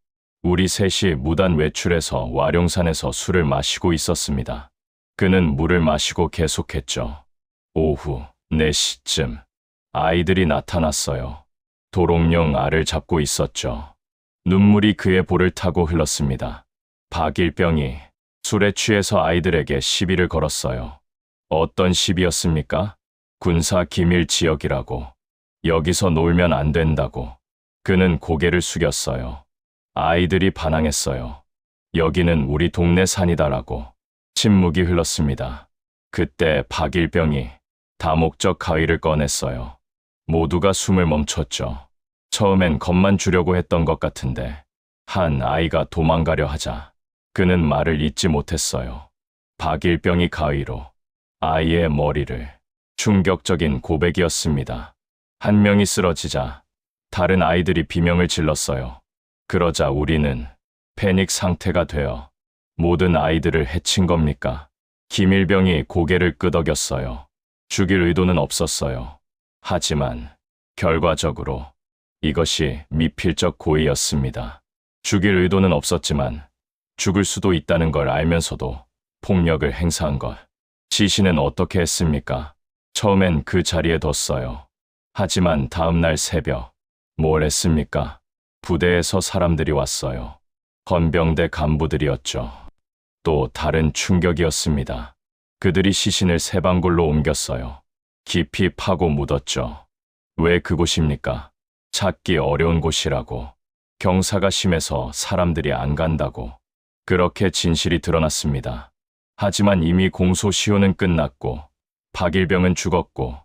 우리 셋이 무단 외출해서 와룡산에서 술을 마시고 있었습니다. 그는 물을 마시고 계속했죠. 오후 4시쯤 아이들이 나타났어요. 도롱뇽 알을 잡고 있었죠. 눈물이 그의 볼을 타고 흘렀습니다. 박일병이 술에 취해서 아이들에게 시비를 걸었어요. 어떤 시비였습니까? 군사 기밀 지역이라고. 여기서 놀면 안 된다고. 그는 고개를 숙였어요. 아이들이 반항했어요. 여기는 우리 동네 산이다라고. 침묵이 흘렀습니다. 그때 박일병이 다목적 가위를 꺼냈어요. 모두가 숨을 멈췄죠. 처음엔 겁만 주려고 했던 것 같은데 한 아이가 도망가려 하자 그는 말을 잇지 못했어요. 박일병이 가위로 아이의 머리를. 충격적인 고백이었습니다. 한 명이 쓰러지자 다른 아이들이 비명을 질렀어요. 그러자 우리는 패닉 상태가 되어 모든 아이들을 해친 겁니까? 김일병이 고개를 끄덕였어요. 죽일 의도는 없었어요. 하지만 결과적으로 이것이 미필적 고의였습니다. 죽일 의도는 없었지만 죽을 수도 있다는 걸 알면서도 폭력을 행사한 것. 지시는 어떻게 했습니까? 처음엔 그 자리에 뒀어요. 하지만 다음날 새벽 뭘 했습니까? 부대에서 사람들이 왔어요. 헌병대 간부들이었죠. 또 다른 충격이었습니다. 그들이 시신을 세방굴로 옮겼어요. 깊이 파고 묻었죠. 왜 그곳입니까? 찾기 어려운 곳이라고. 경사가 심해서 사람들이 안 간다고. 그렇게 진실이 드러났습니다. 하지만 이미 공소시효는 끝났고 박일병은 죽었고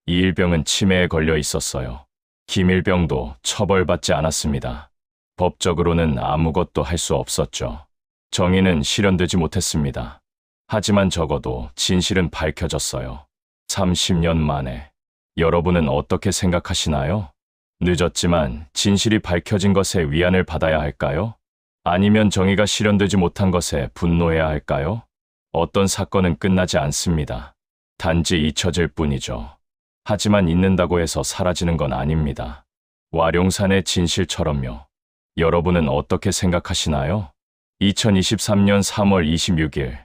이일병은 치매에 걸려 있었어요. 김일병도 처벌받지 않았습니다. 법적으로는 아무것도 할 수 없었죠. 정의는 실현되지 못했습니다. 하지만 적어도 진실은 밝혀졌어요. 30년 만에. 여러분은 어떻게 생각하시나요? 늦었지만 진실이 밝혀진 것에 위안을 받아야 할까요? 아니면 정의가 실현되지 못한 것에 분노해야 할까요? 어떤 사건은 끝나지 않습니다. 단지 잊혀질 뿐이죠. 하지만 잊는다고 해서 사라지는 건 아닙니다. 와룡산의 진실처럼요. 여러분은 어떻게 생각하시나요? 2023년 3월 26일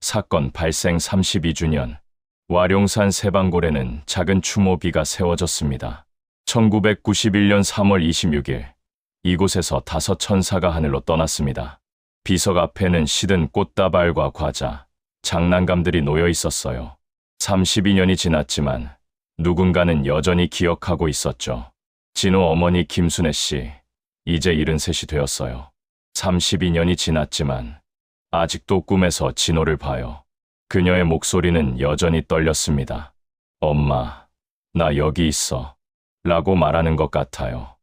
사건 발생 32주년 와룡산 세방골에는 작은 추모비가 세워졌습니다. 1991년 3월 26일 이곳에서 5 천사가 하늘로 떠났습니다. 비석 앞에는 시든 꽃다발과 과자, 장난감들이 놓여 있었어요. 32년이 지났지만 누군가는 여전히 기억하고 있었죠. 진호 어머니 김순애 씨, 이제 73이 되었어요. 32년이 지났지만 아직도 꿈에서 진호를 봐요. 그녀의 목소리는 여전히 떨렸습니다. 엄마, 나 여기 있어. 라고 말하는 것 같아요.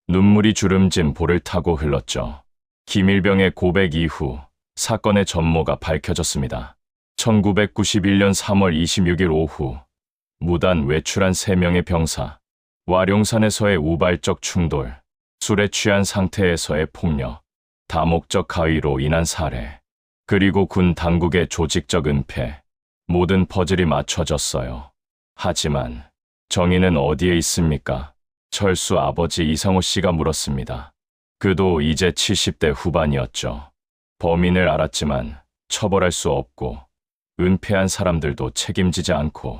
눈물이 주름진 볼을 타고 흘렀죠. 김일병의 고백 이후 사건의 전모가 밝혀졌습니다. 1991년 3월 26일 오후 무단 외출한 3명의 병사, 와룡산에서의 우발적 충돌, 술에 취한 상태에서의 폭력, 다목적 가위로 인한 살해, 그리고 군 당국의 조직적 은폐, 모든 퍼즐이 맞춰졌어요. 하지만 정의는 어디에 있습니까? 철수 아버지 이상호 씨가 물었습니다. 그도 이제 70대 후반이었죠. 범인을 알았지만 처벌할 수 없고 은폐한 사람들도 책임지지 않고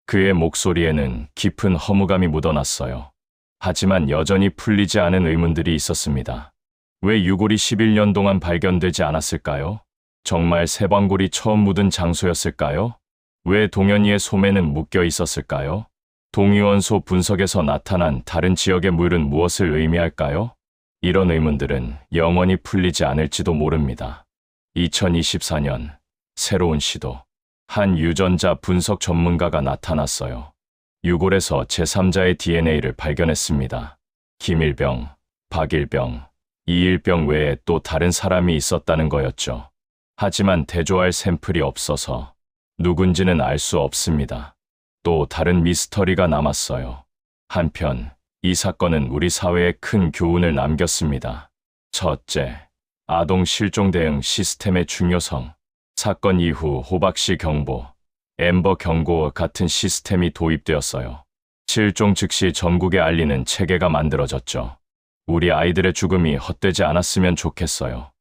그의 목소리에는 깊은 허무감이 묻어났어요. 하지만 여전히 풀리지 않은 의문들이 있었습니다. 왜 유골이 11년 동안 발견되지 않았을까요? 정말 세방골이 처음 묻은 장소였을까요? 왜 동현이의 소매는 묶여 있었을까요? 동의원소 분석에서 나타난 다른 지역의 물은 무엇을 의미할까요? 이런 의문들은 영원히 풀리지 않을지도 모릅니다. 2024년 새로운 시도. 한 유전자 분석 전문가가 나타났어요. 유골에서 제3자의 DNA를 발견했습니다. 김일병, 박일병, 이일병 외에 또 다른 사람이 있었다는 거였죠. 하지만 대조할 샘플이 없어서 누군지는 알 수 없습니다. 또 다른 미스터리가 남았어요. 한편 이 사건은 우리 사회에 큰 교훈을 남겼습니다. 첫째, 아동 실종 대응 시스템의 중요성. 사건 이후 호박씨 경보, 엠버 경고 같은 시스템이 도입되었어요. 실종 즉시 전국에 알리는 체계가 만들어졌죠. 우리 아이들의 죽음이 헛되지 않았으면 좋겠어요.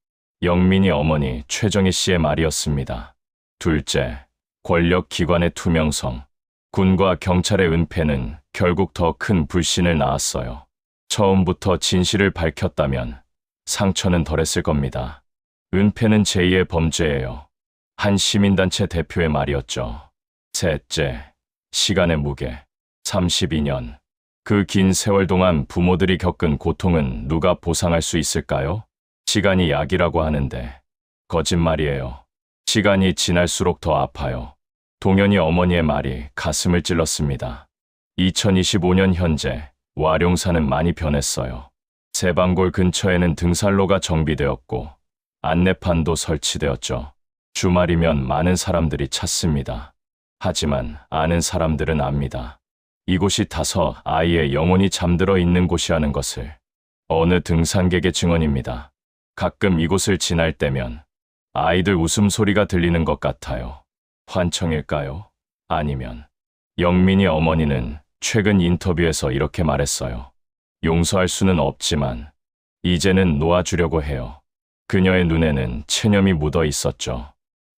영민이 어머니 최정희 씨의 말이었습니다. 둘째, 권력기관의 투명성. 군과 경찰의 은폐는 결국 더 큰 불신을 낳았어요. 처음부터 진실을 밝혔다면 상처는 덜했을 겁니다. 은폐는 제2의 범죄예요. 한 시민단체 대표의 말이었죠. 셋째, 시간의 무게. 32년. 그 긴 세월 동안 부모들이 겪은 고통은 누가 보상할 수 있을까요? 시간이 약이라고 하는데 거짓말이에요. 시간이 지날수록 더 아파요. 동현이 어머니의 말이 가슴을 찔렀습니다. 2025년 현재 와룡산은 많이 변했어요. 세방골 근처에는 등산로가 정비되었고 안내판도 설치되었죠. 주말이면 많은 사람들이 찾습니다. 하지만 아는 사람들은 압니다. 이곳이 5 아이의 영혼이 잠들어 있는 곳이라는 것을. 어느 등산객의 증언입니다. 가끔 이곳을 지날 때면 아이들 웃음소리가 들리는 것 같아요. 환청일까요? 아니면 영민이 어머니는 최근 인터뷰에서 이렇게 말했어요. 용서할 수는 없지만 이제는 놓아주려고 해요. 그녀의 눈에는 체념이 묻어 있었죠.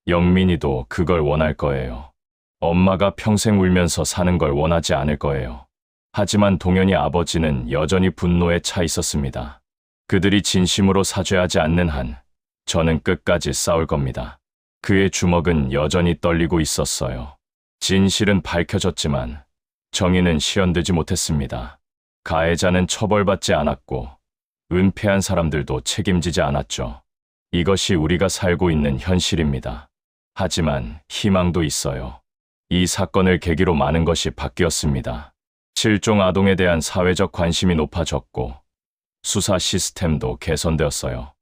영민이도 그걸 원할 거예요. 엄마가 평생 울면서 사는 걸 원하지 않을 거예요. 하지만 동현이 아버지는 여전히 분노에 차 있었습니다. 그들이 진심으로 사죄하지 않는 한 저는 끝까지 싸울 겁니다. 그의 주먹은 여전히 떨리고 있었어요. 진실은 밝혀졌지만 정의는 실현되지 못했습니다. 가해자는 처벌받지 않았고 은폐한 사람들도 책임지지 않았죠. 이것이 우리가 살고 있는 현실입니다. 하지만 희망도 있어요. 이 사건을 계기로 많은 것이 바뀌었습니다. 실종 아동에 대한 사회적 관심이 높아졌고 수사 시스템도 개선되었어요.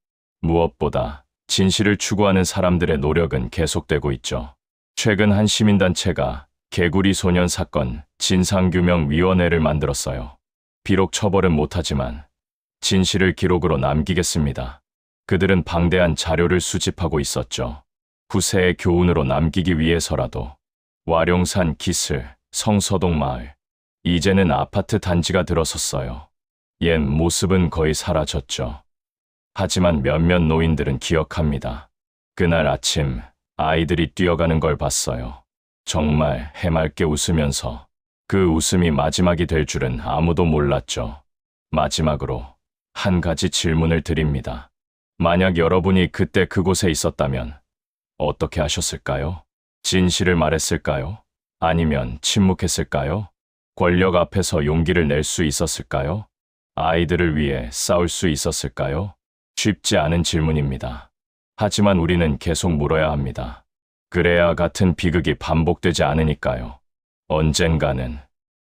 무엇보다 진실을 추구하는 사람들의 노력은 계속되고 있죠. 최근 한 시민단체가 개구리 소년 사건 진상규명위원회를 만들었어요. 비록 처벌은 못하지만 진실을 기록으로 남기겠습니다. 그들은 방대한 자료를 수집하고 있었죠. 후세의 교훈으로 남기기 위해서라도. 와룡산 기슬, 성서동 마을. 이제는 아파트 단지가 들어섰어요. 옛 모습은 거의 사라졌죠. 하지만 몇몇 노인들은 기억합니다. 그날 아침 아이들이 뛰어가는 걸 봤어요. 정말 해맑게 웃으면서. 그 웃음이 마지막이 될 줄은 아무도 몰랐죠. 마지막으로 한 가지 질문을 드립니다. 만약 여러분이 그때 그곳에 있었다면 어떻게 하셨을까요? 진실을 말했을까요? 아니면 침묵했을까요? 권력 앞에서 용기를 낼 수 있었을까요? 아이들을 위해 싸울 수 있었을까요? 쉽지 않은 질문입니다. 하지만 우리는 계속 물어야 합니다. 그래야 같은 비극이 반복되지 않으니까요. 언젠가는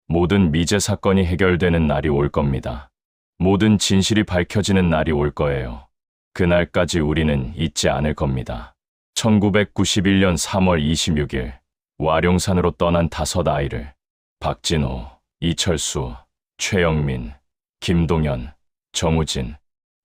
모든 미제 사건이 해결되는 날이 올 겁니다. 모든 진실이 밝혀지는 날이 올 거예요. 그날까지 우리는 잊지 않을 겁니다. 1991년 3월 26일 와룡산으로 떠난 5아이를 박진호, 이철수, 최영민, 김동현, 정우진,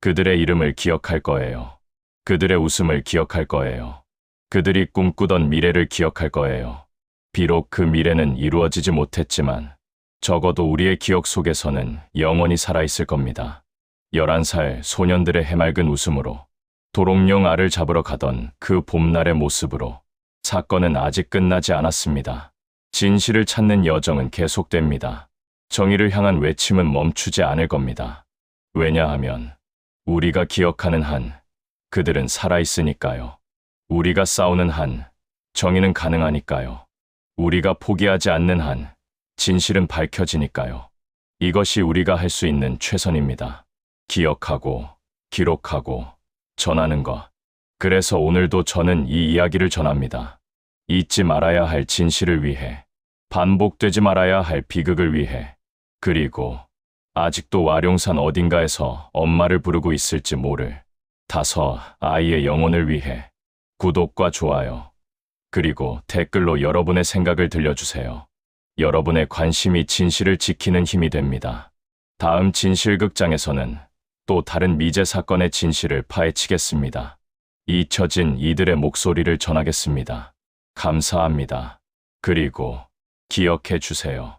그들의 이름을 기억할 거예요. 그들의 웃음을 기억할 거예요. 그들이 꿈꾸던 미래를 기억할 거예요. 비록 그 미래는 이루어지지 못했지만 적어도 우리의 기억 속에서는 영원히 살아있을 겁니다. 11살 소년들의 해맑은 웃음으로, 도롱뇽 알을 잡으러 가던 그 봄날의 모습으로. 사건은 아직 끝나지 않았습니다. 진실을 찾는 여정은 계속됩니다. 정의를 향한 외침은 멈추지 않을 겁니다. 왜냐하면 우리가 기억하는 한 그들은 살아있으니까요. 우리가 싸우는 한 정의는 가능하니까요. 우리가 포기하지 않는 한 진실은 밝혀지니까요. 이것이 우리가 할 수 있는 최선입니다. 기억하고, 기록하고, 전하는 것. 그래서 오늘도 저는 이 이야기를 전합니다. 잊지 말아야 할 진실을 위해, 반복되지 말아야 할 비극을 위해, 그리고 아직도 와룡산 어딘가에서 엄마를 부르고 있을지 모를 5아이의 영혼을 위해. 구독과 좋아요, 그리고 댓글로 여러분의 생각을 들려주세요. 여러분의 관심이 진실을 지키는 힘이 됩니다. 다음 진실극장에서는 또 다른 미제 사건의 진실을 파헤치겠습니다. 잊혀진 이들의 목소리를 전하겠습니다. 감사합니다. 그리고 기억해 주세요.